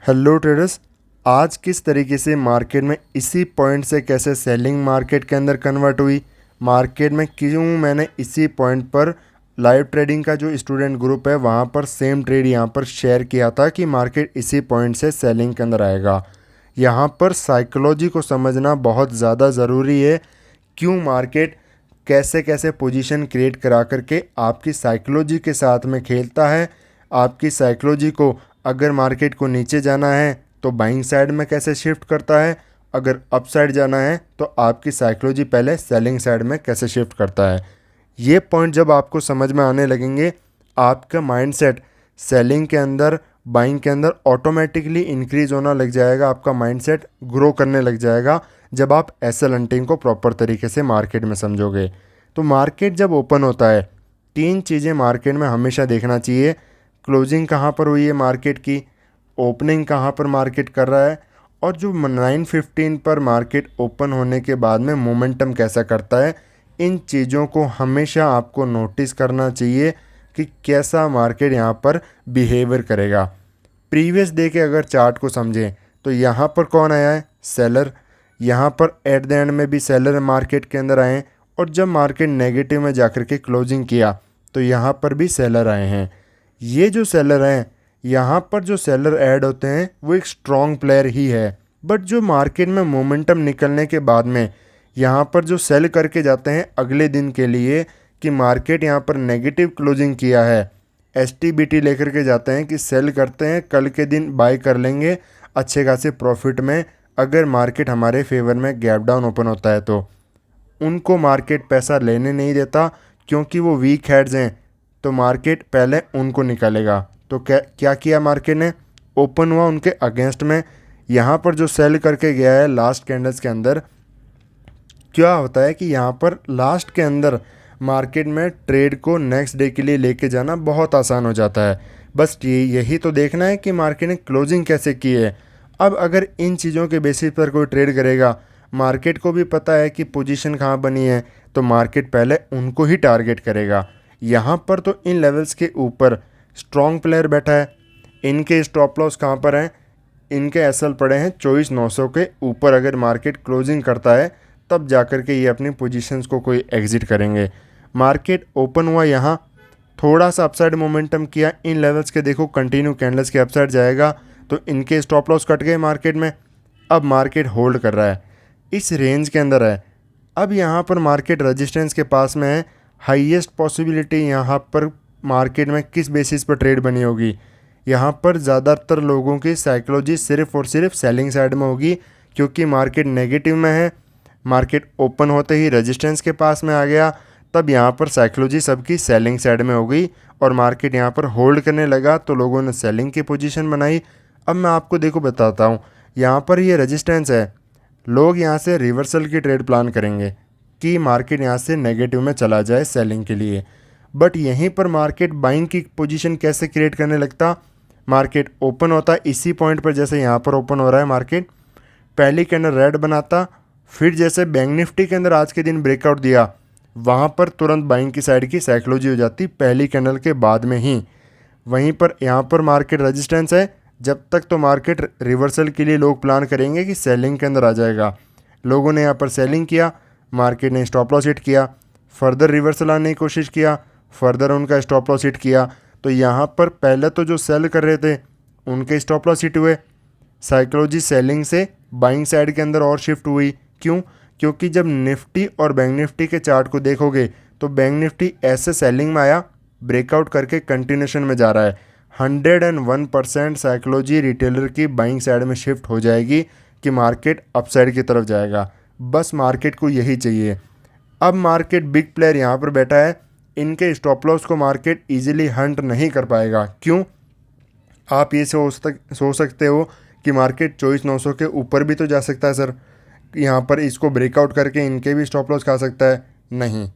Hello traders. आज किस तरीके से मार्केट में इसी पॉइंट से कैसे सेलिंग मार्केट के अंदर कन्वर्ट हुई, मार्केट में क्यों मैंने इसी पॉइंट पर लाइव ट्रेडिंग का जो स्टूडेंट ग्रुप है वहाँ पर सेम ट्रेड यहाँ पर शेयर किया था कि मार्केट इसी पॉइंट से सेलिंग के अंदर आएगा। यहाँ पर साइकोलॉजी को समझना बहुत ज़्यादा ज़रूरी है। क्यों मार्केट कैसे कैसे पोजीशन क्रिएट करा करके आपकी साइकोलॉजी के साथ में खेलता है। आपकी साइकोलॉजी को अगर मार्केट को नीचे जाना है तो बाइंग साइड में कैसे शिफ्ट करता है, अगर अप साइड जाना है तो आपकी साइकोलॉजी पहले सेलिंग साइड में कैसे शिफ्ट करता है। ये पॉइंट जब आपको समझ में आने लगेंगे, आपका माइंडसेट सेलिंग के अंदर बाइंग के अंदर ऑटोमेटिकली इंक्रीज होना लग जाएगा। आपका माइंडसेट ग्रो करने लग जाएगा जब आप एसएल हंटिंग को प्रॉपर तरीके से मार्केट में समझोगे। तो मार्केट जब ओपन होता है, तीन चीज़ें मार्केट में हमेशा देखना चाहिए। क्लोजिंग कहाँ पर हुई है मार्केट की, ओपनिंग कहाँ पर मार्केट कर रहा है, और जो 9:15 पर मार्केट ओपन होने के बाद में मोमेंटम कैसा करता है। इन चीज़ों को हमेशा आपको नोटिस करना चाहिए कि कैसा मार्केट यहाँ पर बिहेवियर करेगा। प्रीवियस डे के अगर चार्ट को समझें तो यहाँ पर कौन आया है, सेलर। यहाँ पर एट द एंड में भी सेलर मार्केट के अंदर आए, और जब मार्केट नेगेटिव में जाकर के क्लोजिंग किया तो यहाँ पर भी सेलर आए हैं। ये जो सेलर हैं, यहाँ पर जो सेलर ऐड होते हैं वो एक स्ट्रॉन्ग प्लेयर ही है, बट जो मार्केट में मोमेंटम निकलने के बाद में यहाँ पर जो सेल करके जाते हैं अगले दिन के लिए कि मार्केट यहाँ पर नेगेटिव क्लोजिंग किया है, एसटीबीटी लेकर के जाते हैं कि सेल करते हैं, कल के दिन बाय कर लेंगे अच्छे खासे प्रॉफिट में। अगर मार्केट हमारे फेवर में गैप डाउन ओपन होता है तो उनको मार्केट पैसा लेने नहीं देता, क्योंकि वो वीक हेड्स हैं, तो मार्केट पहले उनको निकालेगा। तो क्या क्या किया मार्केट ने, ओपन हुआ उनके अगेंस्ट में। यहाँ पर जो सेल करके गया है लास्ट कैंडल्स के अंदर, क्या होता है कि यहाँ पर लास्ट के अंदर मार्केट में ट्रेड को नेक्स्ट डे के लिए लेके जाना बहुत आसान हो जाता है। बस यही तो देखना है कि मार्केट ने क्लोजिंग कैसे की है। अब अगर इन चीज़ों के बेसिस पर कोई ट्रेड करेगा, मार्केट को भी पता है कि पोजीशन कहाँ बनी है, तो मार्केट पहले उनको ही टारगेट करेगा। यहाँ पर तो इन लेवल्स के ऊपर स्ट्रॉन्ग प्लेयर बैठा है, इनके स्टॉप लॉस कहाँ पर हैं, इनके एसएल पड़े हैं 24,900 के ऊपर। अगर मार्केट क्लोजिंग करता है तब जाकर के ये अपनी पोजीशंस को कोई एग्जिट करेंगे। मार्केट ओपन हुआ यहाँ, थोड़ा सा अपसाइड मोमेंटम किया, इन लेवल्स के देखो कंटिन्यू कैंडल्स के अपसाइड जाएगा, तो इनके स्टॉप लॉस कट गए मार्केट में। अब मार्केट होल्ड कर रहा है, इस रेंज के अंदर है। अब यहाँ पर मार्केट रेजिस्टेंस के पास में है। हाईएस्ट पॉसिबिलिटी यहाँ पर मार्केट में किस बेसिस पर ट्रेड बनी होगी, यहाँ पर ज़्यादातर लोगों की साइकोलॉजी सिर्फ और सिर्फ सेलिंग साइड में होगी, क्योंकि मार्केट नेगेटिव में है। मार्केट ओपन होते ही रेजिस्टेंस के पास में आ गया, तब यहाँ पर साइकोलॉजी सबकी सेलिंग साइड में हो गई और मार्केट यहाँ पर होल्ड करने लगा, तो लोगों ने सेलिंग की पोजीशन बनाई। अब मैं आपको देखो बताता हूँ, यहाँ पर ये रेजिस्टेंस है, लोग यहाँ से रिवर्सल की ट्रेड प्लान करेंगे कि मार्केट यहाँ से नेगेटिव में चला जाए सेलिंग के लिए। बट यहीं पर मार्केट बाइंग की पोजीशन कैसे क्रिएट करने लगता, मार्केट ओपन होता इसी पॉइंट पर, जैसे यहाँ पर ओपन हो रहा है मार्केट, पहली कैंडल रेड बनाता, फिर जैसे बैंक निफ्टी के अंदर आज के दिन ब्रेकआउट दिया, वहाँ पर तुरंत बाइंग की साइड की साइकोलॉजी हो जाती पहली कैंडल के बाद में ही। वहीं पर यहाँ पर मार्केट रेजिस्टेंस है, जब तक तो मार्केट रिवर्सल के लिए लोग प्लान करेंगे कि सेलिंग के अंदर आ जाएगा। लोगों ने यहाँ पर सेलिंग किया, मार्केट ने स्टॉप लॉस हिट किया, फर्दर रिवर्सल आने की कोशिश किया, फर्दर उनका स्टॉप लॉस हिट किया, तो यहाँ पर पहले तो जो सेल कर रहे थे उनके स्टॉप लॉस हिट हुए। साइकोलॉजी सेलिंग से बाइंग साइड के अंदर और शिफ्ट हुई। क्यों, क्योंकि जब निफ्टी और बैंक निफ्टी के चार्ट को देखोगे तो बैंक निफ्टी ऐसे सेलिंग में आया, ब्रेकआउट करके कंटिन्यूशन में जा रहा है। 101% साइकोलॉजी रिटेलर की बाइंग साइड में शिफ्ट हो जाएगी कि मार्केट अपसाइड की तरफ जाएगा। बस मार्केट को यही चाहिए। अब मार्केट बिग प्लेयर यहाँ पर बैठा है, इनके स्टॉप लॉस को मार्केट इजीली हंट नहीं कर पाएगा। क्यों, आप ये सोच सकते हो कि मार्केट 24,900 के ऊपर भी तो जा सकता है सर, यहाँ पर इसको ब्रेकआउट करके इनके भी स्टॉप लॉस खा सकता है। नहीं,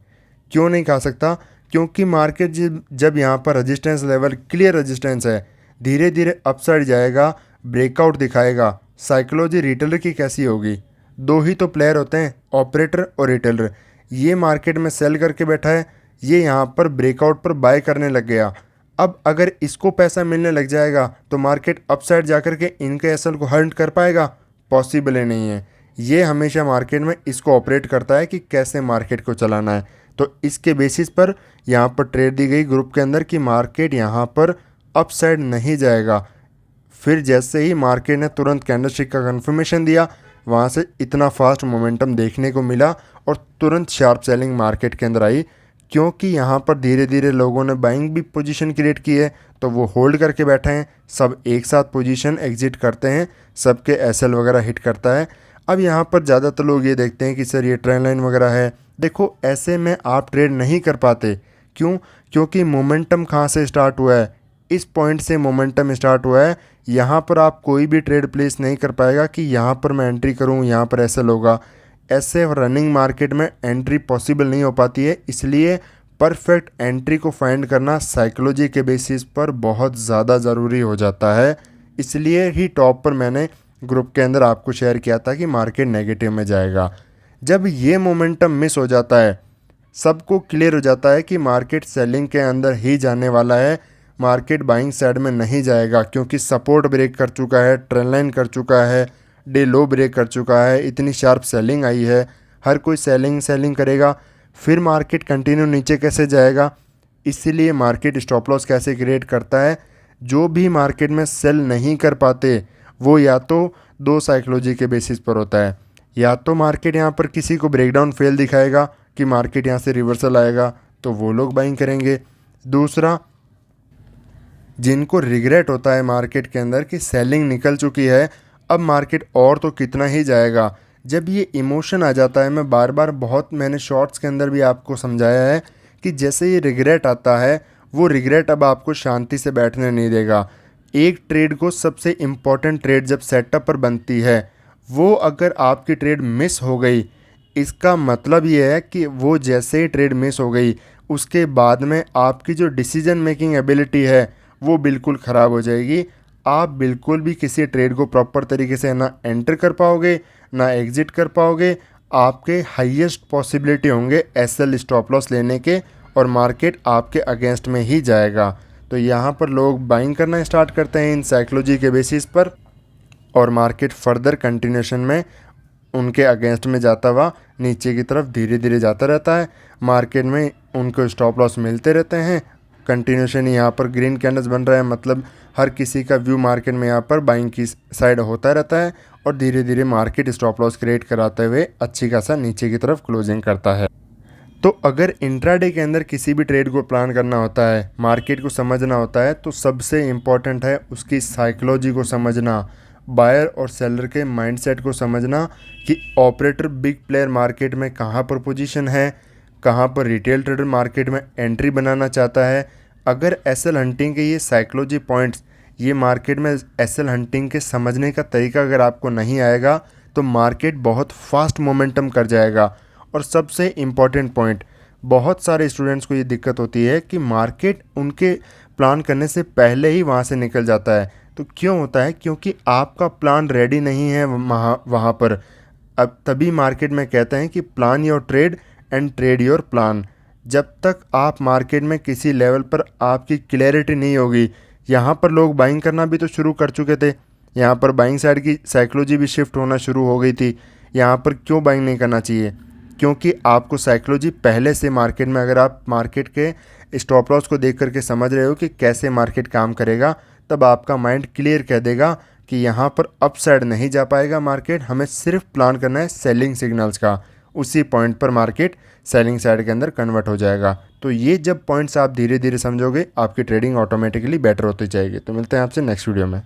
क्यों नहीं खा सकता, क्योंकि मार्केट जब यहाँ पर रेजिस्टेंस लेवल क्लियर रेजिस्टेंस है, धीरे धीरे अपसाइड जाएगा, ब्रेकआउट दिखाएगा। साइकोलॉजी रिटेलर की कैसी होगी, दो ही तो प्लेयर होते हैं, ऑपरेटर और रिटेलर। ये मार्केट में सेल करके बैठा है, ये यहाँ पर ब्रेकआउट पर बाय करने लग गया। अब अगर इसको पैसा मिलने लग जाएगा तो मार्केट अपसाइड जाकर के इनके एसएल को हर्ट कर पाएगा? पॉसिबल ही नहीं है। ये हमेशा मार्केट में इसको ऑपरेट करता है कि कैसे मार्केट को चलाना है। तो इसके बेसिस पर यहाँ पर ट्रेड दी गई ग्रुप के अंदर कि मार्केट यहाँ पर अपसाइड नहीं जाएगा। फिर जैसे ही मार्केट ने तुरंत कैंडलस्टिक का कंफर्मेशन दिया, वहाँ से इतना फास्ट मोमेंटम देखने को मिला और तुरंत शार्प सेलिंग मार्केट के अंदर आई, क्योंकि यहाँ पर धीरे धीरे लोगों ने बाइंग भी पोजीशन क्रिएट की है, तो वो होल्ड करके बैठे हैं। सब एक साथ पोजीशन एग्जिट करते हैं, सबके एसएल वगैरह हिट करता है। अब यहाँ पर ज़्यादातर लोग ये देखते हैं कि सर ये ट्रेंड लाइन वगैरह है। देखो, ऐसे में आप ट्रेड नहीं कर पाते। क्यों? क्योंकि मोमेंटम कहाँ से स्टार्ट हुआ है? इस पॉइंट से मोमेंटम स्टार्ट हुआ है। यहाँ पर आप कोई भी ट्रेड प्लेस नहीं कर पाएगा कि यहाँ पर मैं एंट्री करूँ, यहाँ पर एसएल होगा। ऐसे रनिंग मार्केट में एंट्री पॉसिबल नहीं हो पाती है। इसलिए परफेक्ट एंट्री को फाइंड करना साइकोलॉजी के बेसिस पर बहुत ज़्यादा ज़रूरी हो जाता है। इसलिए ही टॉप पर मैंने ग्रुप के अंदर आपको शेयर किया था कि मार्केट नेगेटिव में जाएगा। जब ये मोमेंटम मिस हो जाता है, सबको क्लियर हो जाता है कि मार्केट सेलिंग के अंदर ही जाने वाला है, मार्केट बाइंग साइड में नहीं जाएगा, क्योंकि सपोर्ट ब्रेक कर चुका है, ट्रेंड लाइन कर चुका है, डे लो ब्रेक कर चुका है, इतनी शार्प सेलिंग आई है, हर कोई सेलिंग करेगा। फिर मार्केट कंटिन्यू नीचे कैसे जाएगा? इसीलिए मार्केट स्टॉप लॉस कैसे क्रिएट करता है? जो भी मार्केट में सेल नहीं कर पाते वो या तो दो साइकोलॉजी के बेसिस पर होता है, या तो मार्केट यहाँ पर किसी को ब्रेकडाउन फेल दिखाएगा कि मार्केट यहाँ से रिवर्सल आएगा तो वो लोग बाइंग करेंगे। दूसरा, जिनको रिग्रेट होता है मार्केट के अंदर कि सेलिंग निकल चुकी है, अब मार्केट और तो कितना ही जाएगा। जब ये इमोशन आ जाता है, मैं बार बार मैंने शॉर्ट्स के अंदर भी आपको समझाया है कि जैसे ये रिग्रेट आता है, वो रिग्रेट अब आपको शांति से बैठने नहीं देगा। एक ट्रेड को, सबसे इम्पॉर्टेंट ट्रेड जब सेटअप पर बनती है, वो अगर आपकी ट्रेड मिस हो गई, इसका मतलब ये है कि वो जैसे ही ट्रेड मिस हो गई, उसके बाद में आपकी जो डिसीजन मेकिंग एबिलिटी है वो बिल्कुल ख़राब हो जाएगी। आप बिल्कुल भी किसी ट्रेड को प्रॉपर तरीके से ना एंटर कर पाओगे, ना एग्जिट कर पाओगे। आपके हाईएस्ट पॉसिबिलिटी होंगे एसएल स्टॉप लॉस लेने के, और मार्केट आपके अगेंस्ट में ही जाएगा। तो यहाँ पर लोग बाइंग करना स्टार्ट करते हैं इन साइकोलॉजी के बेसिस पर, और मार्केट फर्दर कंटिन्यूशन में उनके अगेंस्ट में जाता हुआ नीचे की तरफ धीरे धीरे जाता रहता है। मार्केट में उनको स्टॉप लॉस मिलते रहते हैं। कंटिन्यूशन यहाँ पर ग्रीन कैंडल्स बन रहा है, मतलब हर किसी का व्यू मार्केट में यहाँ पर बाइंग की साइड होता रहता है, और धीरे धीरे मार्केट स्टॉप लॉस क्रिएट कराते हुए अच्छी खासा नीचे की तरफ क्लोजिंग करता है। तो अगर इंट्राडे के अंदर किसी भी ट्रेड को प्लान करना होता है, मार्केट को समझना होता है, तो सबसे इम्पॉर्टेंट है उसकी साइकोलॉजी को समझना, बायर और सेलर के माइंडसेट को समझना कि ऑपरेटर बिग प्लेयर मार्केट में कहाँ पर पोजीशन है, कहाँ पर रिटेल ट्रेडर मार्केट में एंट्री बनाना चाहता है। अगर एसएल हंटिंग के ये साइकोलॉजी पॉइंट्स, ये मार्केट में एसएल हंटिंग के समझने का तरीका अगर आपको नहीं आएगा, तो मार्केट बहुत फास्ट मोमेंटम कर जाएगा। और सबसे इम्पॉर्टेंट पॉइंट, बहुत सारे स्टूडेंट्स को ये दिक्कत होती है कि मार्केट उनके प्लान करने से पहले ही वहाँ से निकल जाता है। तो क्यों होता है? क्योंकि आपका प्लान रेडी नहीं है वहाँ पर। अब तभी मार्केट में कहते हैं कि plan your trade and trade your plan. जब तक आप मार्केट में किसी लेवल पर आपकी क्लैरिटी नहीं होगी, यहाँ पर लोग बाइंग करना भी तो शुरू कर चुके थे, यहाँ पर बाइंग साइड की साइकोलॉजी भी शिफ्ट होना शुरू हो गई थी। यहाँ पर क्यों बाइंग नहीं करना चाहिए? क्योंकि आपको साइकोलॉजी पहले से मार्केट में, अगर आप मार्केट के स्टॉप लॉस को देख करके समझ रहे हो कि कैसे मार्केट काम करेगा, तब आपका माइंड क्लियर कह देगा कि यहाँ पर अप साइड नहीं जा पाएगा मार्केट, हमें सिर्फ प्लान करना है सेलिंग सिग्नल्स का। उसी पॉइंट पर मार्केट सेलिंग साइड के अंदर कन्वर्ट हो जाएगा। तो ये जब पॉइंट्स आप धीरे धीरे समझोगे, आपकी ट्रेडिंग ऑटोमेटिकली बेटर होती जाएगी। तो मिलते हैं आपसे नेक्स्ट वीडियो में।